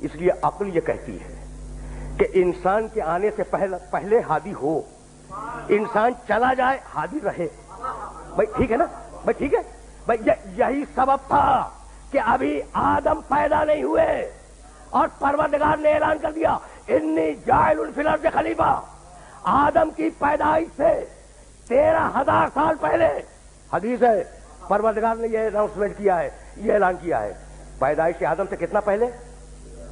اس لیے عقل یہ کہتی ہے کہ انسان کے آنے سے پہلے ہادی ہو، انسان چلا جائے ہادی رہے. بھائی ٹھیک ہے نا؟ بھائی ٹھیک ہے. بھائی یہی سبب تھا کہ ابھی آدم پیدا نہیں ہوئے اور پروردگار نے اعلان کر دیا انی جاعل فی الارض خلیفہ. آدم کی پیدائش سے 13,000 سال پہلے حدیث ہے پروردگار نے یہ اناؤنسمنٹ کیا ہے، یہ اعلان کیا ہے پیدائش آدم سے کتنا پہلے؟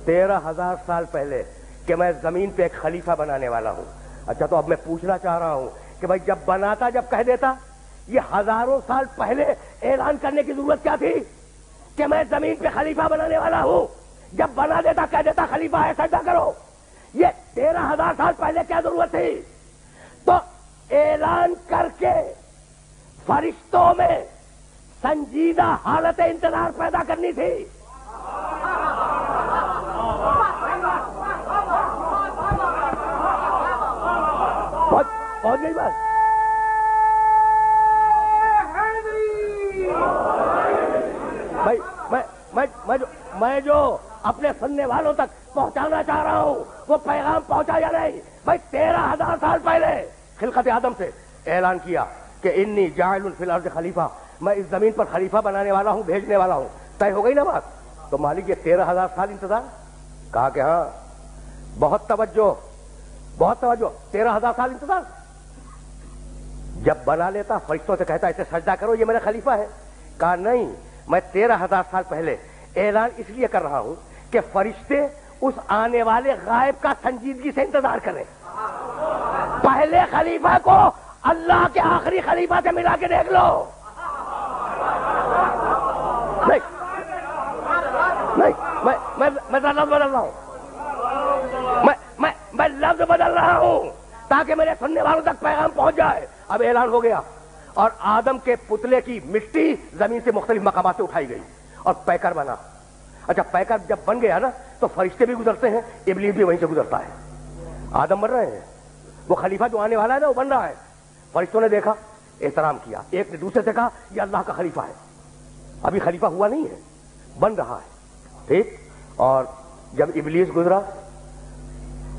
13,000 سال پہلے کہ میں زمین پہ ایک خلیفہ بنانے والا ہوں. اچھا تو اب میں پوچھنا چاہ رہا ہوں کہ بھائی جب بناتا، جب کہہ دیتا، یہ ہزاروں سال پہلے اعلان کرنے کی ضرورت کیا تھی کہ میں زمین پہ خلیفہ بنانے والا ہوں؟ جب بنا دیتا کہہ دیتا خلیفہ ہے سجدہ کرو. یہ 13,000 سال پہلے کیا ضرورت تھی؟ تو اعلان کر کے فرشتوں میں سنجیدہ حالت انتظار پیدا کرنی تھی. پہنچ گئی بات؟ بھائی میں جو اپنے سننے والوں تک پہنچانا چاہ رہا ہوں وہ پیغام پہنچا یا نہیں؟ بھائی 13,000 سال پہلے خلقت آدم سے اعلان کیا کہ انی جاعل فی الارض خلیفہ، میں اس زمین پر خلیفہ بنانے والا ہوں، بھیجنے والا ہوں. طے ہو گئی نا بات؟ تو مالک یہ 13,000 سال انتظار. کہا کہ ہاں بہت توجہ 13,000 سال انتظار. جب بنا لیتا فرشتوں سے کہتا اسے سجدہ کرو یہ میرا خلیفہ ہے. کہا نہیں، میں 13,000 سال پہلے اعلان اس لیے کر رہا ہوں کہ فرشتے اس آنے والے غائب کا سنجیدگی سے انتظار کریں. پہلے خلیفہ کو اللہ کے آخری خلیفہ سے ملا کے دیکھ لو. میں لفظ بدل رہا ہوں، میں لفظ بدل رہا ہوں تاکہ میرے سننے والوں تک پیغام پہنچ جائے. اب اعلان ہو گیا اور آدم کے پتلے کی مٹی زمین سے مختلف مقامات سے اٹھائی گئی اور پیکر بنا. اچھا پیکر جب بن گیا نا تو فرشتے بھی گزرتے ہیں، ابلیس بھی وہیں سے گزرتا ہے. آدم بن رہے ہیں، وہ خلیفہ جو آنے والا ہے نا وہ بن رہا ہے. فرشتوں نے دیکھا، احترام کیا، ایک نے دوسرے سے کہا یہ اللہ کا خلیفہ ہے. ابھی خلیفہ ہوا نہیں ہے، بن رہا ہے. ٹھیک. اور جب ابلیس گزرا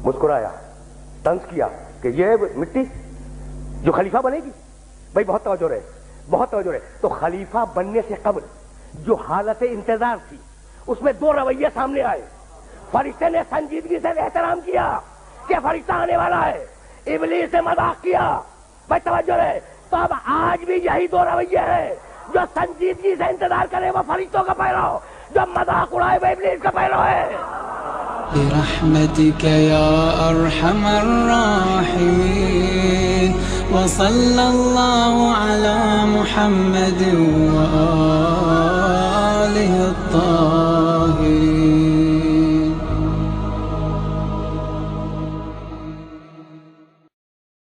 مسکرایا، طنز کیا کہ یہ مٹی جو خلیفہ بنے گی. بھائی بہت توجہ رہے. تو خلیفہ بننے سے قبل جو حالت انتظار تھی اس میں 2 رویے سامنے آئے. فرشتے نے سنجیدگی سے احترام کیا کہ فرشتہ آنے والا ہے، ابلیس نے مذاق کیا. بھائی توجہ رہے. تو اب آج بھی یہی 2 رویے ہیں. جو سنجیدگی سے انتظار کرے وہ فرشتوں کا پیرو، جو مذاق اڑائے وہ ابلیس کا پیرو ہے. برحمتك يا أرحم الراحمين وصلى الله على محمد وآله الطاهرين.